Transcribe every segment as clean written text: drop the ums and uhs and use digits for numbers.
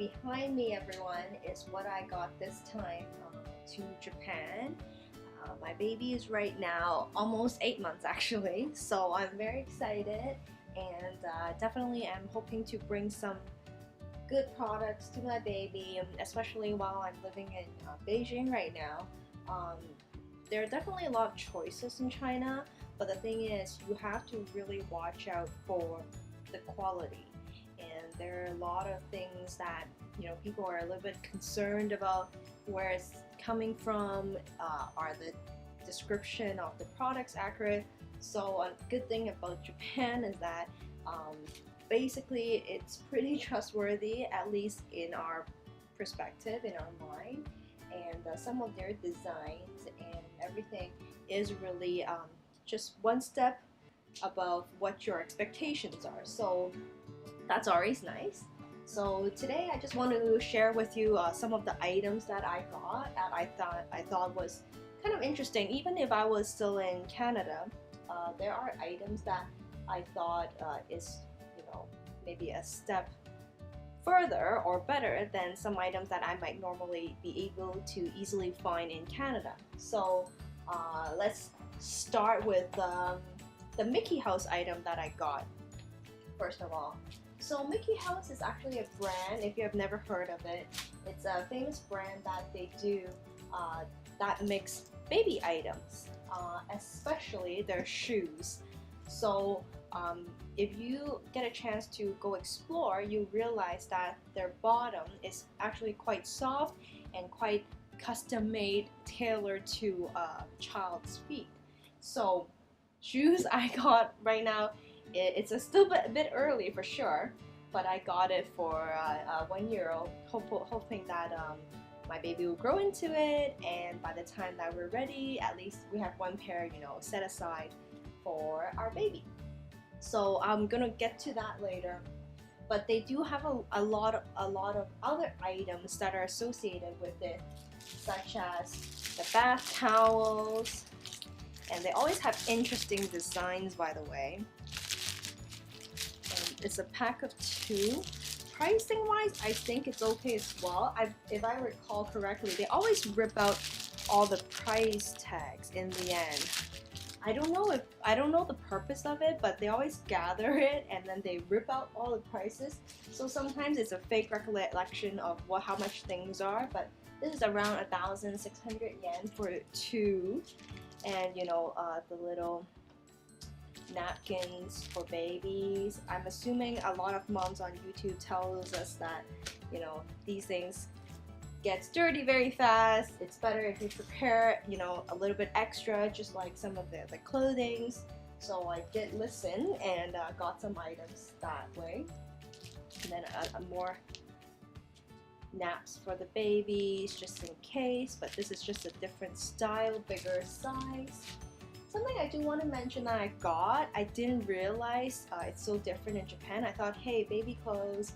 behind me, everyone, is what I got this time to Japan. My baby is right now almost 8 months actually, so I'm very excited and definitely I'm hoping to bring some good products to my baby, especially while I'm living in Beijing right now. Um, there are definitely a lot of choices in China, but the thing is, you have to really watch out for the quality. And there are a lot of things that people are a little bit concerned about where it's coming from. Are the description of the products accurate? So a good thing about Japan is that basically it's pretty trustworthy, at least in our perspective, in our mind. And some of their designs and everything is really just one step above what your expectations are. So that's always nice. So today I just want to share with you some of the items that I got that I thought was kind of interesting. Even if I was still in Canada, there are items that I thought is maybe a step further or better than some items that I might normally be able to easily find in Canada. So let's start with the Miki House item that I got first of all. So Miki House is actually a brand, if you have never heard of it. It's a famous brand that they do that makes baby items, especially their shoes. So if you get a chance to go explore, you realize that their bottom is actually quite soft and quite custom made, tailored to a child's feet. So shoes I got right now, it's still a bit early for sure, but I got it for 1 year old, hoping that my baby will grow into it, and by the time that we're ready, at least we have one pair, set aside for our baby. So I'm gonna get to that later. But they do have a lot of other items that are associated with it, such as the bath towels, and they always have interesting designs, by the way. And it's a pack of 2. Pricing wise, I think it's okay as well. If I recall correctly, they always rip out all the price tags in the end. I don't know the purpose of it, but they always gather it and then they rip out all the prices. So sometimes it's a fake recollection of how much things are, but this is around 1,600 yen for 2. And the little napkins for babies. I'm assuming a lot of moms on YouTube tells us that these things gets dirty very fast. It's better if you prepare a little bit extra, just like some of the clothings. So I did listen and got some items that way. And then more naps for the babies just in case, but this is just a different style, bigger size. Something I do want to mention that I didn't realize it's so different in Japan. I thought, hey, baby clothes,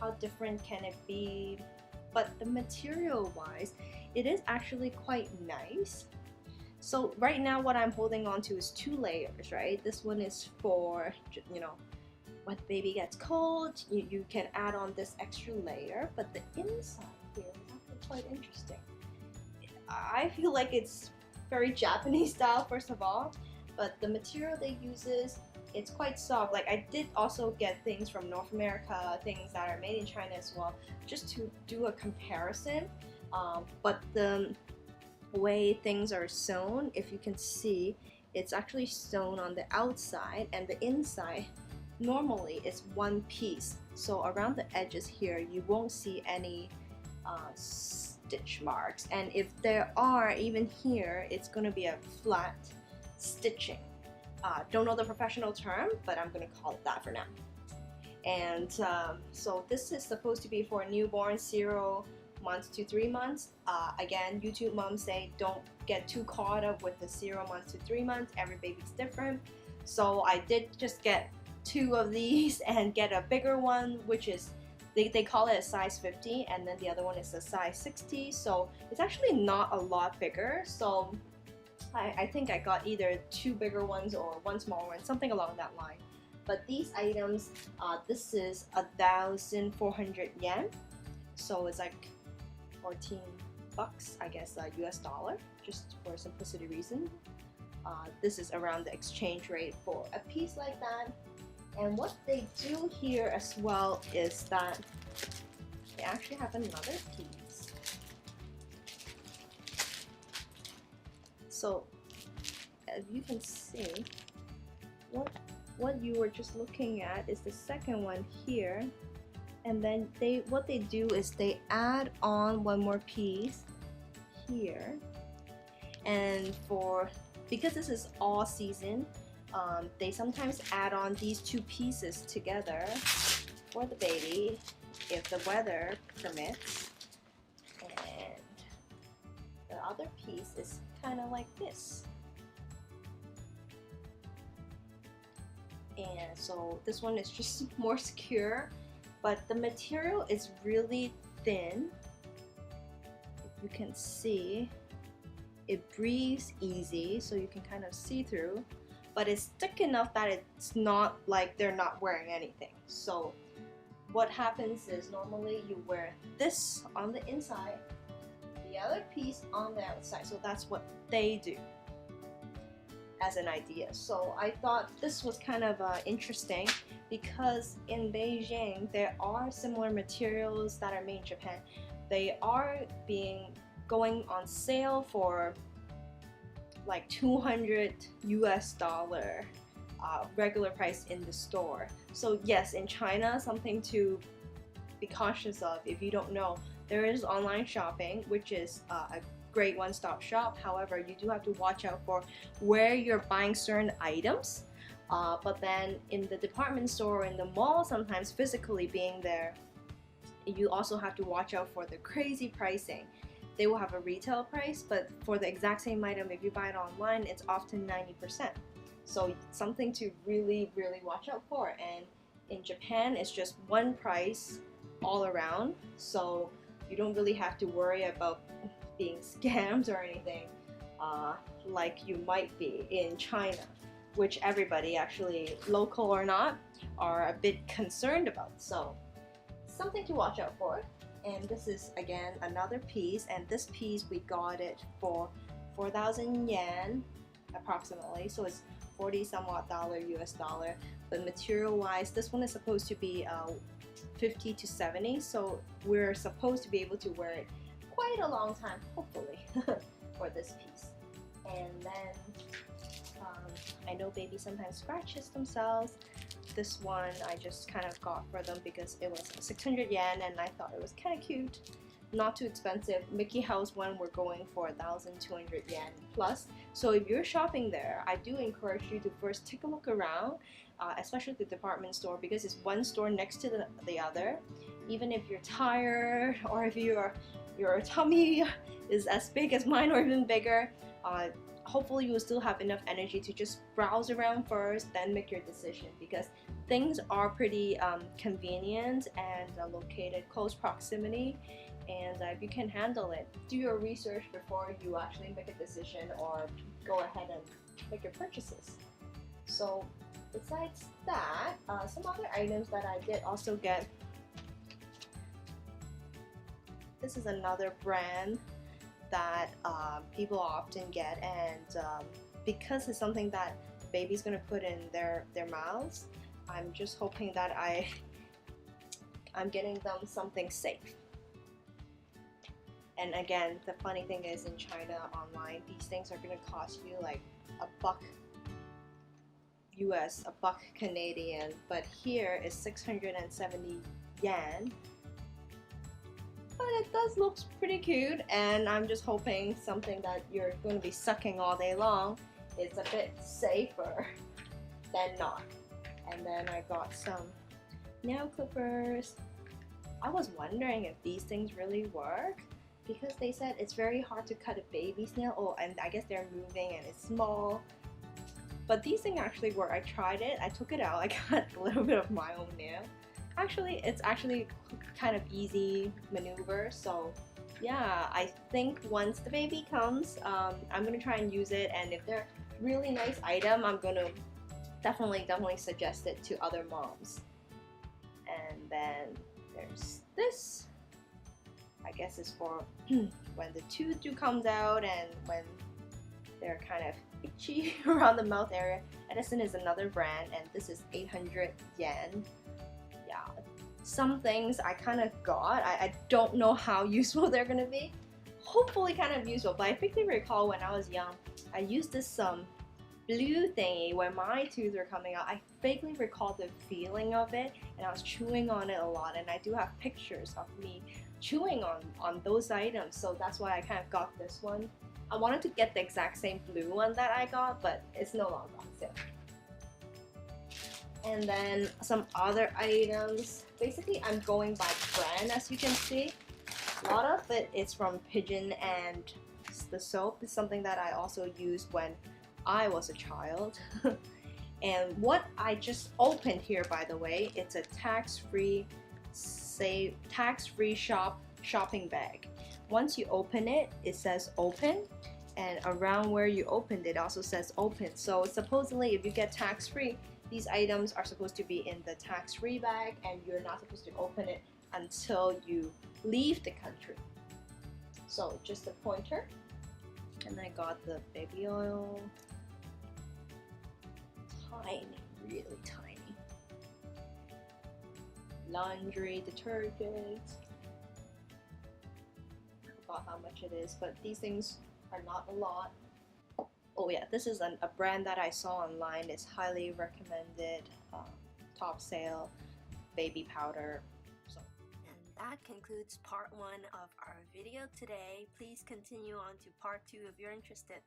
how different can it be? But the material wise, it is actually quite nice. So right now what I'm holding on to is 2 layers, right? This one is for, when baby gets cold, you can add on this extra layer, but the inside here is actually quite interesting. I feel like it's very Japanese style, first of all, but the material they uses, it's quite soft. Like I did also get things from North America, things that are made in China as well, just to do a comparison. But the way things are sewn, if you can see, it's actually sewn on the outside, and the inside normally is one piece. So around the edges here, you won't see any stitch marks, and if there are, even here, it's going to be a flat stitching. Don't know the professional term, but I'm going to call it that for now. And so this is supposed to be for newborn 0 months to 3 months. Again, YouTube moms say don't get too caught up with the 0 months to 3 months. Every baby's different. So I did just get 2 of these and get a bigger one, which is they call it a size 50, and then the other one is a size 60. So it's actually not a lot bigger. So I think I got either 2 bigger ones or 1 smaller one, something along that line. But these items, this is 1,400 yen. So it's like 14 bucks, I guess, US dollar, just for simplicity reason. This is around the exchange rate for a piece like that. And what they do here as well is that they actually have another piece. So as you can see, what you were just looking at is the second one here, and then what they do is they add on one more piece here, and because this is all season, they sometimes add on these two pieces together for the baby if the weather permits, and the other piece is kind of like this. And so this one is just more secure, but the material is really thin. If you can see, it breathes easy, so you can kind of see through, but it's thick enough that it's not like they're not wearing anything. So what happens is normally you wear this on the inside, the other piece on the outside. So that's what they do as an idea. So I thought this was kind of interesting, because in Beijing there are similar materials that are made in Japan. They are going on sale for like 200 US dollar regular price in the store. So yes, in China, something to be cautious of if you don't know, there is online shopping, which is a great one-stop shop. However, you do have to watch out for where you're buying certain items. But then in the department store or in the mall, sometimes physically being there, you also have to watch out for the crazy pricing. They will have a retail price, but for the exact same item, if you buy it online, it's often 90%. So something to really, really watch out for. And in Japan, it's just one price all around, so you don't really have to worry about being scammed or anything like you might be in China, which everybody, actually local or not, are a bit concerned about. So something to watch out for. And this is again another piece, and this piece we got it for 4,000 yen approximately, so it's 40 somewhat dollar US dollar. But material wise, this one is supposed to be 50 to 70, so we're supposed to be able to wear it quite a long time, hopefully, for this piece. And then I know babies sometimes scratches themselves. This one I just kind of got for them because it was 600 yen and I thought it was kind of cute, not too expensive. Miki House one we're going for 1,200 yen plus. So if you're shopping there, I do encourage you to first take a look around, especially the department store, because it's one store next to the other. Even if you're tired, or if your tummy is as big as mine or even bigger, hopefully you will still have enough energy to just browse around first, then make your decision, because things are pretty convenient and located close proximity. And if you can handle it, do your research before you actually make a decision or go ahead and make your purchases. So besides that, some other items that I did also get. This is another brand that people often get, and because it's something that baby's gonna put in their mouths, I'm just hoping that I'm getting them something safe. And again, the funny thing is, in China online, these things are gonna cost you like $1 US, $1 Canadian, but here is 670 yen. But it does look pretty cute, and I'm just hoping something that you're going to be sucking all day long is a bit safer than not. And then I got some nail clippers. I was wondering if these things really work, because they said it's very hard to cut a baby's nail. Oh, and I guess they're moving and it's small. But these things actually work. I tried it, I took it out, I got a little bit of my own nail. Actually, it's actually kind of easy maneuver, so yeah, I think once the baby comes, I'm gonna try and use it, and if they're really nice item, I'm gonna definitely suggest it to other moms. And then there's this. I guess it's for when the tooth comes out and when they're kind of itchy around the mouth area. Edison is another brand, and this is 800 yen. Yeah, some things I kind of got. I don't know how useful they're gonna be. Hopefully kind of useful, but I quickly recall when I was young, I used this blue thingy when my teeth were coming out. I vaguely recall the feeling of it, and I was chewing on it a lot, and I do have pictures of me chewing on those items, so that's why I kind of got this one. I wanted to get the exact same blue one that I got, but it's no longer on sale. And then some other items. Basically, I'm going by brand, as you can see. A lot of it is from Pigeon, and the soap is something that I also used when I was a child. And what I just opened here, by the way, it's a tax-free shopping bag. Once you open it, it says open, and around where you opened it also says open. So supposedly if you get tax-free, these items are supposed to be in the tax-free bag, and you're not supposed to open it until you leave the country. So just a pointer. And I got the baby oil. Tiny, really tiny. Laundry detergent. I forgot how much it is, but these things are not a lot. Oh yeah, this is a brand that I saw online. It's highly recommended. Top sale, baby powder. So. And that concludes part 1 of our video today. Please continue on to part 2 if you're interested.